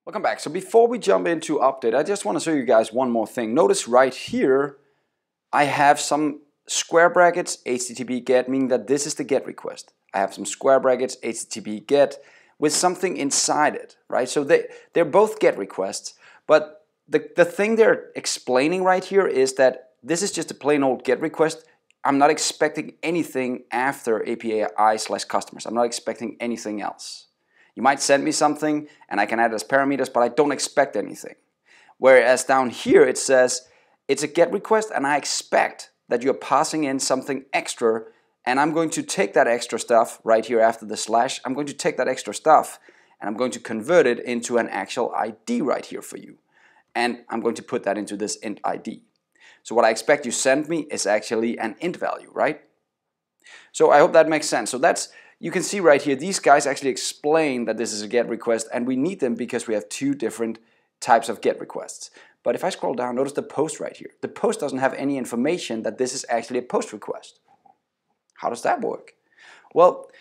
Welcome back. So before we jump into update, I just want to show you guys one more thing. Notice right here, I have some square brackets, HTTP GET, meaning that this is the GET request. I have some square brackets, HTTP GET, with something inside it, right? So they're both GET requests, but the thing they're explaining right here is that this is just a plain old GET request. I'm not expecting anything after API/customers. I'm not expecting anything else. You might send me something and I can add it as parameters, but I don't expect anything. Whereas down here it says it's a GET request and I expect that you're passing in something extra, and I'm going to take that extra stuff right here after the slash. I'm going to take that extra stuff and I'm going to convert it into an actual ID right here for you. And I'm going to put that into this int ID. So what I expect you send me is actually an int value, right? So I hope that makes sense. So you can see right here, these guys actually explain that this is a GET request, and we need them because we have two different types of GET requests. But if I scroll down, notice the post right here. The post doesn't have any information that this is actually a post request. How does that work? Well,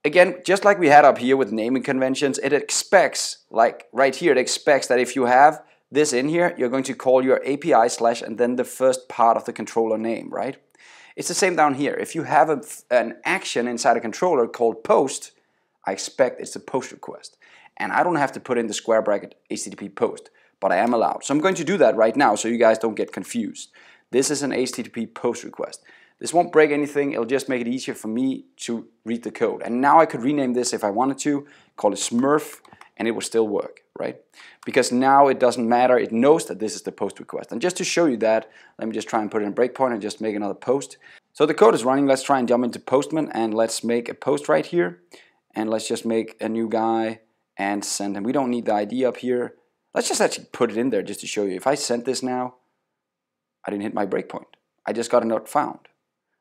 again, just like we had up here with naming conventions, it expects, like right here, it expects that if you have this in here, you're going to call your API slash and then the first part of the controller name, right? It's the same down here. If you have an action inside a controller called post, I expect it's a post request. And I don't have to put in the square bracket HTTP post, but I am allowed. So I'm going to do that right now so you guys don't get confused. This is an HTTP post request. This won't break anything. It'll just make it easier for me to read the code. And now I could rename this if I wanted to, call it Smurf, and it will still work, right? Because now it doesn't matter. It knows that this is the post request. And just to show you that, let me just try and put in a breakpoint and just make another post. So the code is running. Let's try and jump into Postman and let's make a post right here. And let's just make a new guy and send him. We don't need the ID up here. Let's just actually put it in there just to show you. If I sent this now, I didn't hit my breakpoint. I just got a not found,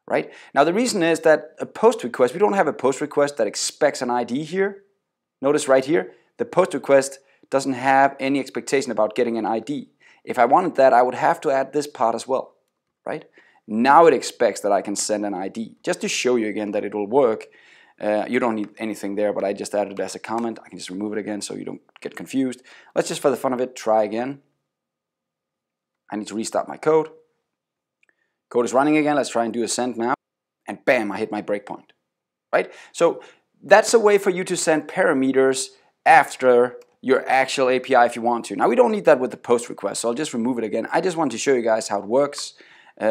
right? Now the reason is that a post request, we don't have a post request that expects an ID here. Notice right here, the post request doesn't have any expectation about getting an ID. If I wanted that, I would have to add this part as well, right? Now it expects that I can send an ID. Just to show you again that it will work, you don't need anything there, but I just added it as a comment. I can just remove it again so you don't get confused. Let's just, for the fun of it, try again. I need to restart my code. Code is running again. Let's try and do a send now. And bam, I hit my breakpoint, right? So that's a way for you to send parameters after your actual API if you want to. Now we don't need that with the post request, so I'll just remove it again. I just want to show you guys how it works.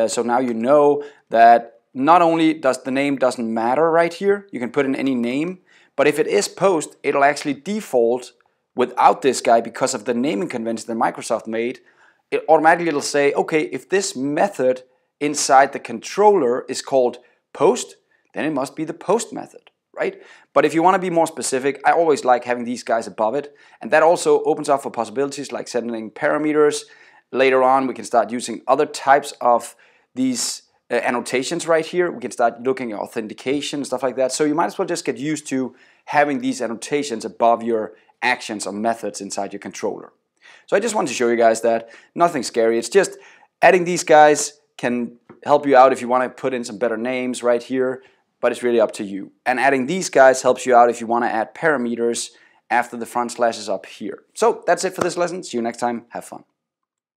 So now you know that not only does the name doesn't matter right here, you can put in any name, but if it is post, it'll actually default without this guy because of the naming convention that Microsoft made. It automatically it'll say, okay, if this method inside the controller is called post, then it must be the post method, right? But if you want to be more specific, I always like having these guys above it, and that also opens up for possibilities like sending parameters. Later on, we can start using other types of these annotations right here. We can start looking at authentication, stuff like that. So you might as well just get used to having these annotations above your actions or methods inside your controller. So I just want to show you guys that nothing scary. It's just adding these guys can help you out if you want to put in some better names right here, but it's really up to you. And adding these guys helps you out if you want to add parameters after the front slash is up here. So that's it for this lesson. See you next time. Have fun.